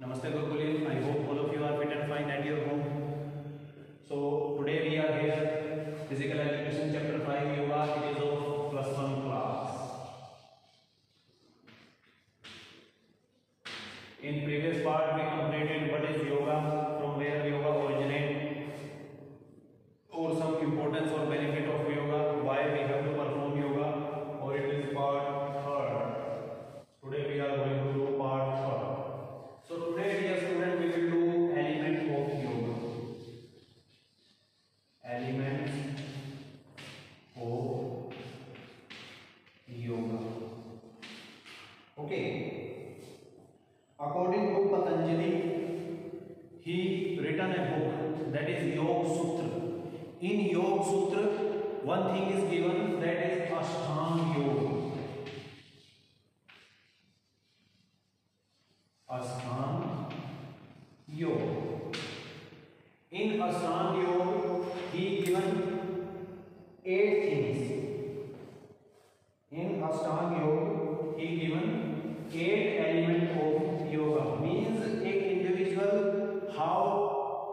Namaste Gurkulim. I hope all of you are fit and fine at your home. So today we are here, Physical Education Chapter 5 Yoga. It is of +1 class. In previous part we completed what is yoga, from where yoga originates, or some importance or benefit of yoga, why we have to perform yoga, or it is part 3rd. Today we are going to do part 3rd. So today, dear student, we will do element of yoga. Elements of yoga. Okay. According to Patanjali, he written a book, that is Yoga Sutra. In Yoga Sutra, one thing is given, that is Ashtanga Yoga. Ashtanga Yoga. In Ashtanga Yoga, he given 8 things. In Ashtanga Yoga, he given 8 elements of yoga. Means how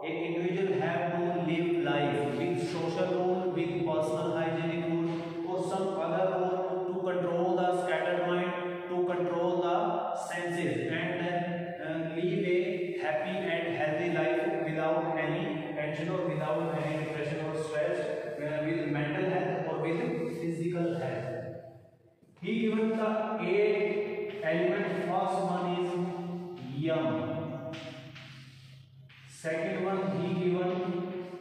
an individual have to live life with social rule, with personal hygienic rule, or some other rule to control the scattered mind, to control the senses, and live a happy and healthy life without any tension or without any depression or stress, with mental health or with physical health. He given the 8 elements. First one is yam. Second one he given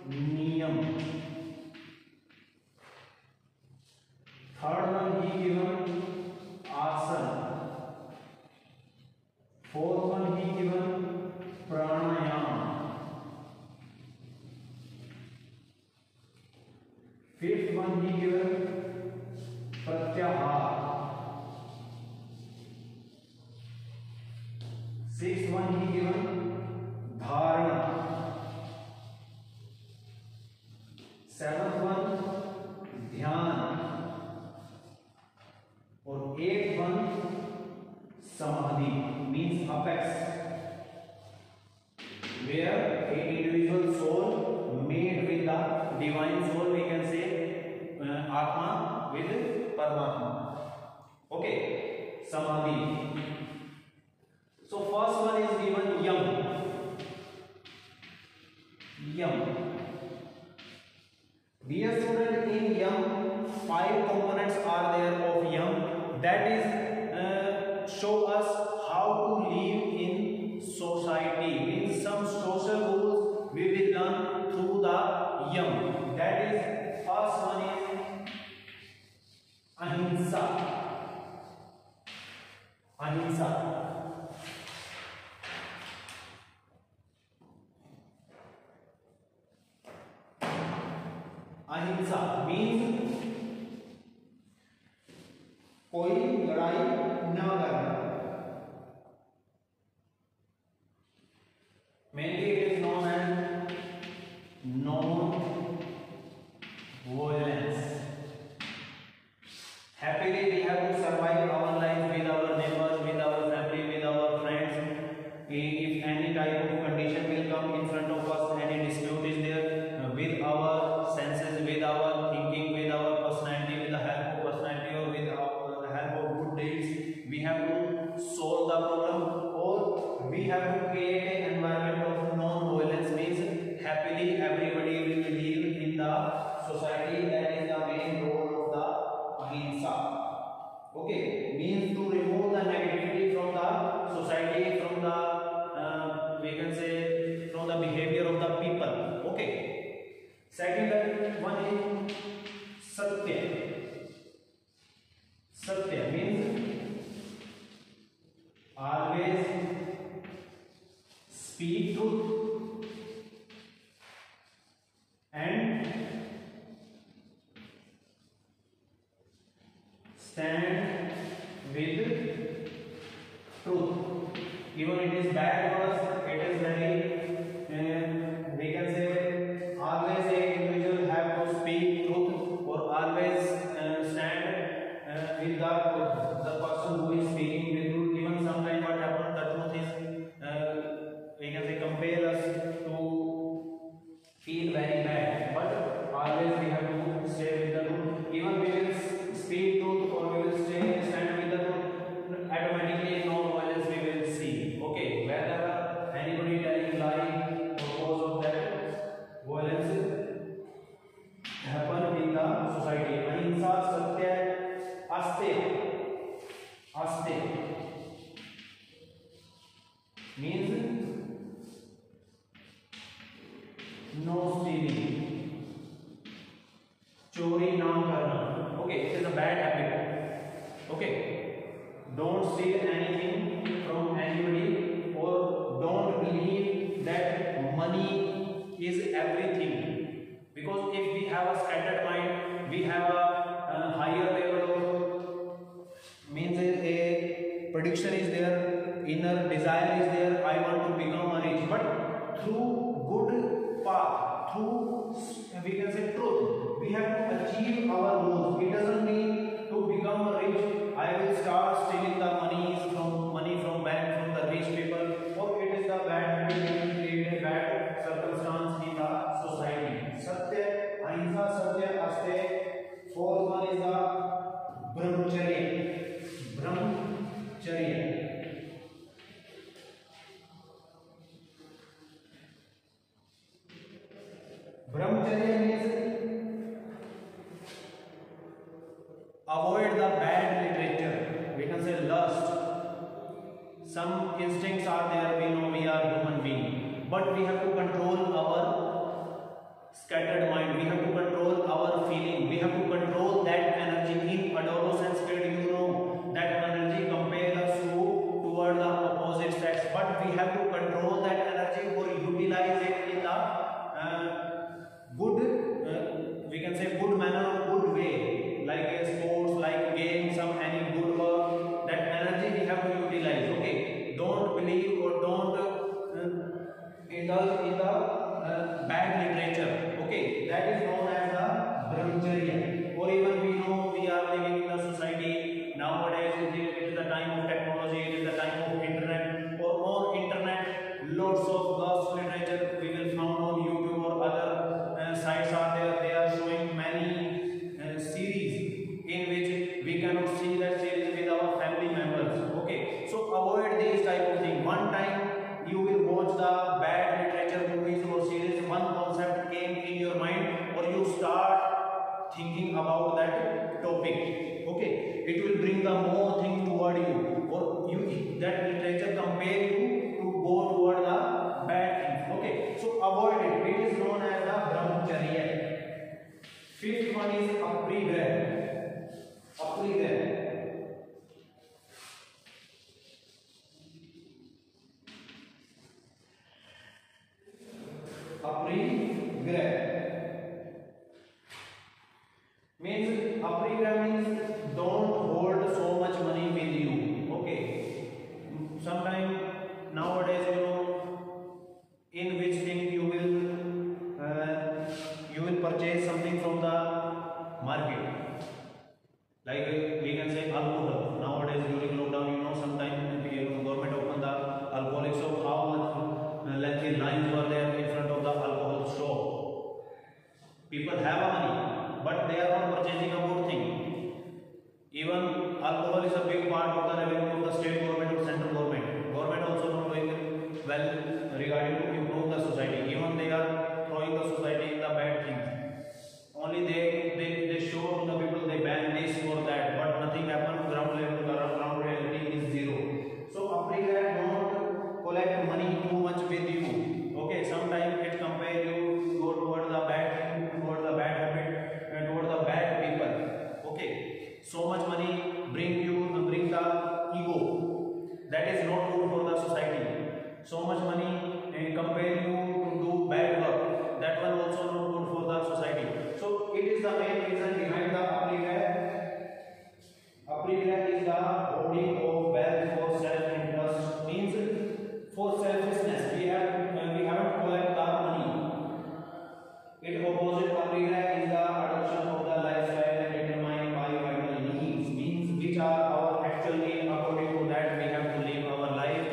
niyam. Third one he given asana. Fourth one he given pranayama. Fifth one he given pratyahara. Sixth one he given dharana. Seventh one dhyan. Or eighth one samadhi, means apex, where an individual soul made with the divine soul, we can say Atma with Paramatma. Okay, samadhi. So first one is given yam. Yam. Dear student, in yam 5 components are there of yam. That is show us how to live in society. Means some social rules we will learn through the yam. That is first one is ahimsa. Ahimsa. अहिंसा means कोई लड़ाई न करना. Mainly it is known as non-violence. Happily we have to survive our life with our neighbors, with our family, with our friends. If any type of condition will come in front of us, any dispute is there, with our senses, with our thinking, with our personality, with the help of personality, or with the help of good deeds, we have to solve the problem, or we have to create an environment of non-violence. Means happily everybody will live in the society. That is the main role of the ahimsa. Okay, means to remove the negativity from the society, from the we can say from the behavior of the people. Okay. Second one is satya. Satya means always speak truth and stand with truth. Even it is bad for us, it is very we can say always a individual have to speak truth, or always stand with the person who is speaking with truth. Even sometimes what happens, the truth is stealing, चोरी ना करना. Okay, it is a bad habit. Okay, don't steal anything from anybody, or don't believe that money is everything. Because if we have a scattered mind, we have a higher level of means a prediction is there, inner desire is there. I want to become a rich, but through good path, through we can say truth, we have to achieve our goals. It doesn't mean to become rich I will start stealing the money from bank, from the rich people, or it is the bad habit that will create a bad circumstance in the society. Satya, ahimsa, satya, aste. Fourth one is the brahmacharya. Brahmacharya. Brahmacharya means avoid the bad literature. We can say lust. Some instincts are there. We know we are human beings, but we have to control our scattered mind. We have to control our feeling. We have to control that energy. In adolescence period, you know that energy compels us toward the opposite sex, but we have to control that energy or utilize it in the good, we can say good manner or good way, like sports, like games, some any good work. That energy we have to utilize. Okay, don't believe or don't indulge in the bad literature. Okay, that is known as the brahmacharya. Or even we know we are living in a society nowadays. It is the time of technology. It is the time of internet. Or on internet, lots of gossip literature we will found on YouTube or other sites are there. They are showing many series in which we cannot see that series with our family members. Okay, so avoid these type of things. One time you will watch the bad literature movies or series, one concept came in your mind, or you start thinking about that topic. Okay, it will bring the more thing toward you, or you that literature compare you to go toward the bad things. Okay, so avoid it. It is known as the brahmacharya. Fifth one is aparigraha. Aparigraha. Aparigraha means don't hold so much money with you. Okay, sometimes nowadays you know in which thing you will purchase something from the market, like we can say alcohol. Nowadays during lockdown, you know, sometimes government open the alcoholic shop. How much lengthy lines were there in front of the alcohol shop. People have money, but they are not purchasing a good thing. Even alcohol is a big part of the revenue of the state government or central government. Government also not doing well regarding to improve the society. Even they are throwing the society in the bad things. Only they show to the people they ban this or that, but nothing happens. Ground level, ground reality is zero. So aparigraha, don't collect money too much with you. Okay, sometimes it compare you go toward the bad thing, toward the bad habit, and toward the bad people. Okay, so much money bring the ego. That is not good for the society. So much money compare you to do bad work. That one also not good for the society. So it is the main reason behind the aparigraha. Aparigraha is the hoarding of wealth for self-interest, means for selfishness. We haven't collected our money. It opposite aparigraha is the adoption of the lifestyle determined by vital needs, means which are our actual need. According to that, we have to live our life.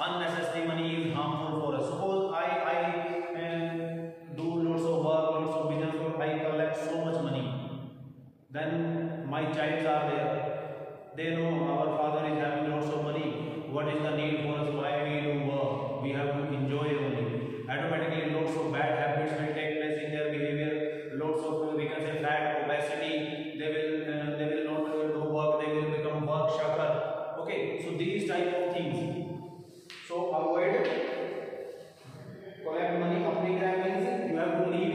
Unnecessary money is harmful for us. Suppose I do lots of work, lots of business, or I collect so much money. Then my child are there. They know our father is having lots of money. What is the need for us? Why we do work? We have to enjoy only. Automatically, lots of bad habits will take place in their behavior. Lots of we can say fat, obesity. They will not do work. They will become work shakar. Okay, so these type of things. So avoid collect money. Aparigraha means you have to leave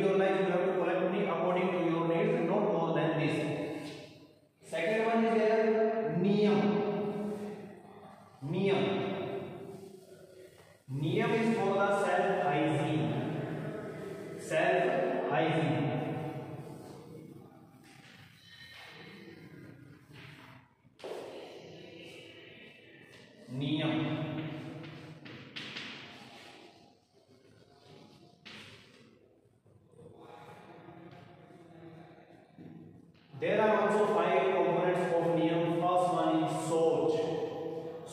There are also 5 components of niyam. First one is soch.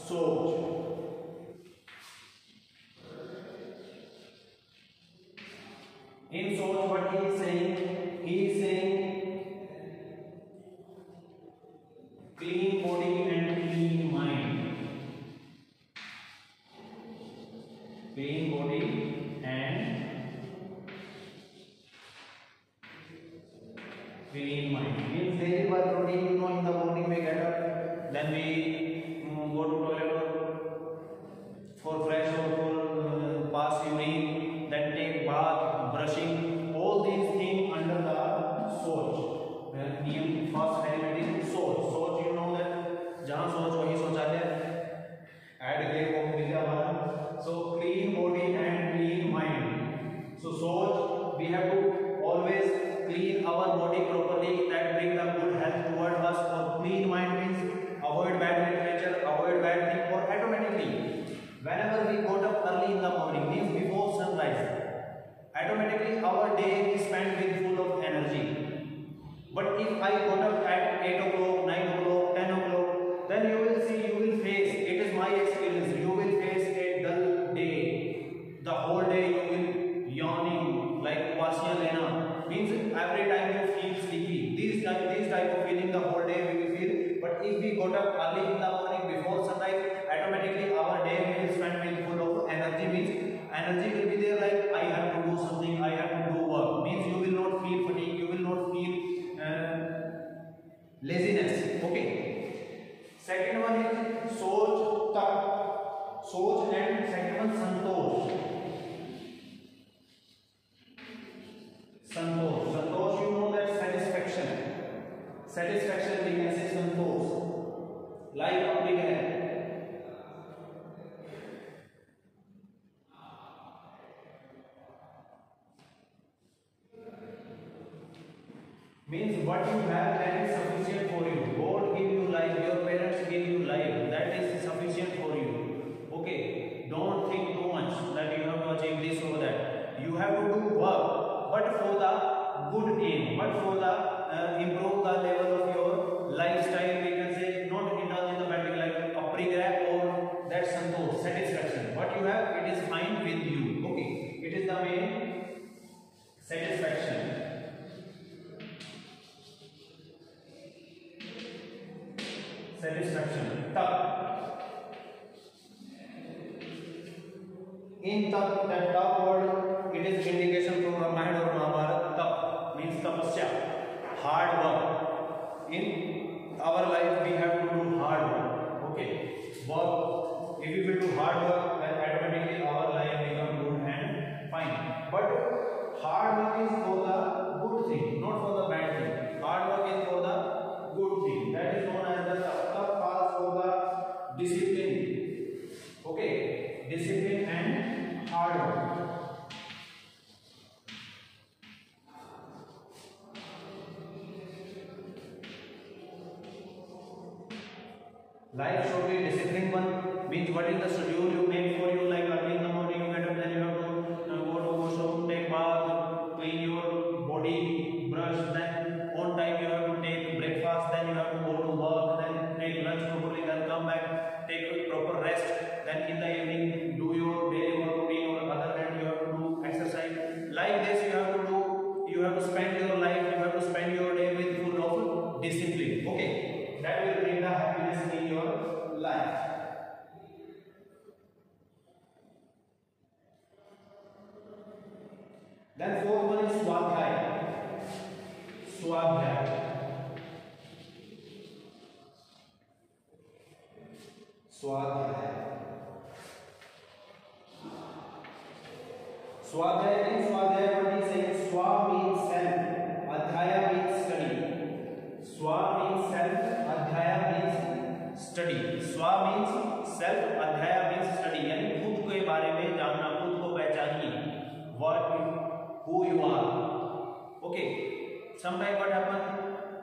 Soch. In soch, what he is saying? He is saying clean body and clean mind. Clean body and clean mind. Means daily work routine, you know, in the morning we get up, then we go to toilet for fresh or for pass urine, then take bath, brushing, all these things under the soch. Niyam first element is soch. Soch, you know that जहाँ सोच वही शौचालय. Add के को मिल गया. So clean body and clean mind. So soch, we have to always clean our body properly. That bring the good health toward us. Or clean mind means avoid bad literature, avoid bad thing. Or automatically, whenever we got up early in the morning, means before sunrise, automatically our day is spent with full of energy. But if I got up at 8 o'clock, 9 o'clock, 10 o'clock, then you will see, you will face, it is my experience, you will face a dull day. The whole day you will yawning, like Vasya Lena. Means every time you feel sleepy. These type of feeling the whole day we will feel. But if we got up early in the morning before sunrise, automatically our day will spend with full of energy. Means energy will be there, like I have to do something, I have to do work. Means you will not feel fatigue, you will not feel laziness. Okay. Second one is soch tak. Soch and second one santosh. Santosh. Santosh, you know that satisfaction. Satisfaction we can say santosh. Like apni hai. Means what you have, that is sufficient for you. God give you life, your parents give you life, that is sufficient for you. Okay, don't think too much that you have to achieve this or that. You have to do work, but for the good aim, but for the improve the level of your lifestyle. We can say not indulge in the bad thing like aprigrah or that santosh, satisfaction. What you have, it is fine with you. Okay, it is the main satisfaction. Satisfaction. Tap. In tap, that tap word, it is indication from Ramayana or Mahabharata. Tap means tapasya, hard work. In our life, we have to do hard work. Okay, work. If we will do hard work, then automatically our life become good and fine. But hard work is for the good thing, not for the bad thing. Hard work is for the good thing. That is known as the tap. For the discipline. Okay, discipline and hard work. Life should be disciplined one. Means what is the schedule you make for you, like early in the morning you get up, then you have to go to washroom, take bath, clean your body, brush, then on time you have to take breakfast, then you have to go to work, then take lunch properly, then come back, take proper rest, then in the evening do your daily work routine, or other hand you have to do exercise. Like this you have to do, you have to spend your life, you have to spend your day with full of discipline. Okay, that will bring the happiness in your life. Then fourth one is swadhyay. Swadhyay. Swadhyay. Swadhyay means swadhyay, what is saying? Swa means self, adhyaya means study. Swa means self, adhyaya means study. Swa means self, adhyaya means study. यानी खुद के बारे में जानना, खुद को पहचानिए. What who you are. Okay, sometimes what happen,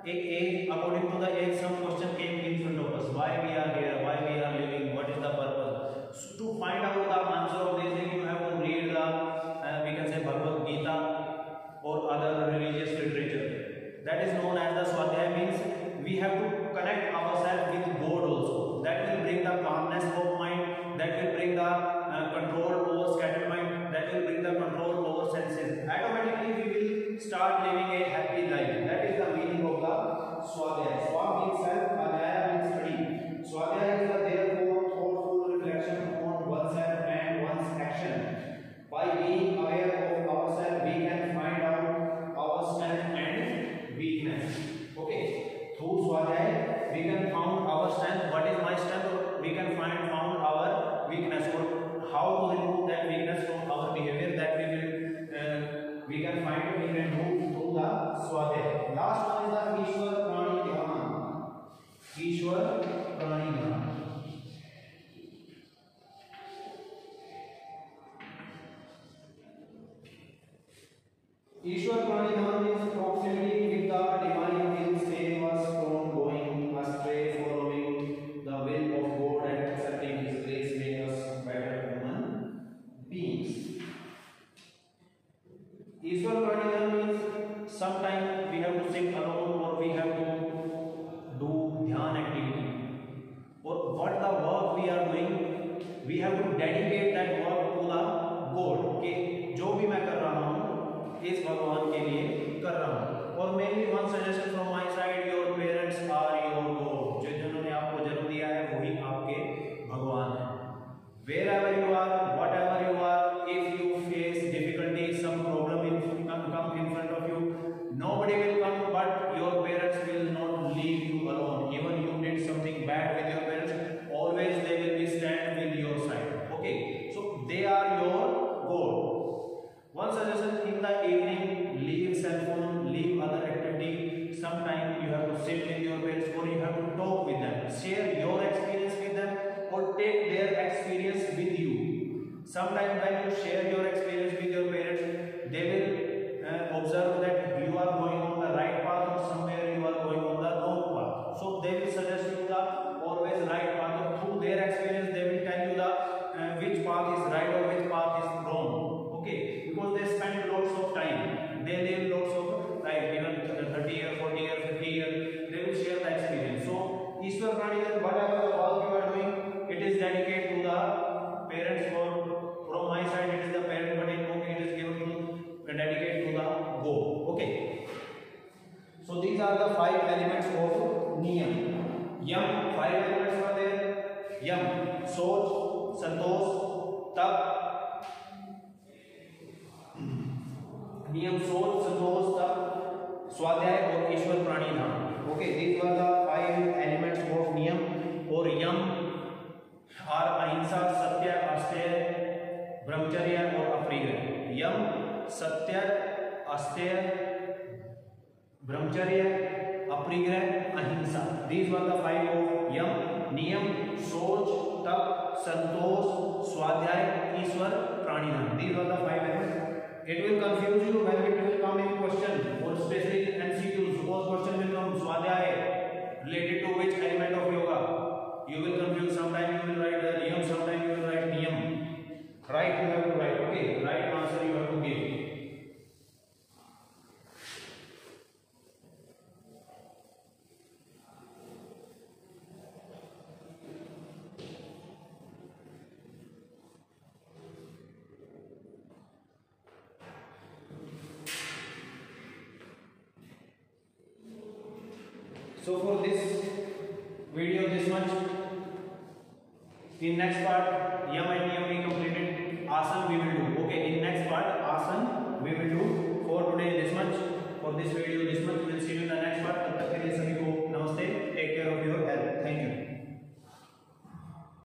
एक age, according to the age, some question came in front of us. Why we are here, why we are living, what is the purpose? So, to find out the answer of this thing, you have to read the we can Bhagavad Gita or other religious literature. That is known as the Swadhyay. we have to connect ourselves with God also. That will bring the calmness of mind, that will bring the control over scattered mind, that will bring the control over senses. Automatically we will start living a happy life. That is the meaning of the Swadhyaya. Swa means self, Adhyaya means study. Swadhyaya is the therefore thoughtful reflection on oneself and one's action. By being aware of ourselves, we can find out our strength and weakness. Okay, through Swadhyaya we can found our strength. What is my strength? Or we can found our weakness, or how to remove that weakness from our behavior. That we can find it, we can do through the Swadhyaya. Last one is the Ishwar Prani Dhyan. Ishwar Prani Dhyan. Ishwar Prani Dhyan means proximity with the divine will save us from going astray, following the will of God and accepting His grace, make us better human beings. Ishwar Prani Dhyan means sometimes we have to sit alone, or we have to do dhyan activity, or what the work we are doing, we have to dedicate that work to the God. कि जो भी मैं कर रहा हूँ इस भगवान के लिए कर रहा हूँ. और mainly one suggestion from my side, your parents are your god. जिन्होंने आपको जन्म दिया है वही आपके भगवान हैं. Wherever you are, whatever you are, if you face difficulty, some problem come in front of you, nobody will come, but your parents will not leave you alone. Even you did something bad with your parents, always they will be stand with your side. Okay, so they are your God. One suggestion, in the evening, leave cell phone, leave other activity. Sometimes you have to sit with your parents, or you have to talk with them, share your experience with them, or take their experience with you. Sometimes when you share your experience with your parents, they will observe that you are going on the right path, or somewhere you are going on the wrong path. So they will suggest you the always right path. Through their experience, they will tell you the which path is right or which path is wrong. Okay, because they spend lots of time, they live lots of time, even 30 years, 40 years, 50 years, they will share the experience. So Ishwar Prani Dhyan, whatever the work you are doing, it is dedicated to the parents, or from my side it is the parent, but in book it is given to dedicate to the God. Okay, so these are the 5 elements of Niyam. Yam, 5 elements were there. Yam, Soch, Santosh, Tap, नियम, सोच, संतोष, तप, स्वाध्याय और ईश्वर प्राणी धाम. Okay, these were the 5 elements of नियम. और यम आर अहिंसा, सत्य, अस्तेय, ब्रह्मचर्य और अपरिग्रह. यम, सत्य, अस्तेय, ब्रह्मचर्य, अपरिग्रह, अहिंसा. These were the 5 of यम. नियम, सोच, तप, संतोष, स्वाध्याय, ईश्वर प्राणी धाम. These were the 5 elements. It will confuse you when it will come in question, or especially in MCQs. Suppose question will come Swadhyaya related to which element of yoga. You will confuse. Sometimes you will write the Niyam, sometimes you will write Niyam. Right, you have to write. Okay, right answer you have to give. So for this video, this much. In next part, Yam and Niyam we completed. Asan we will do. Okay, in next part, Asan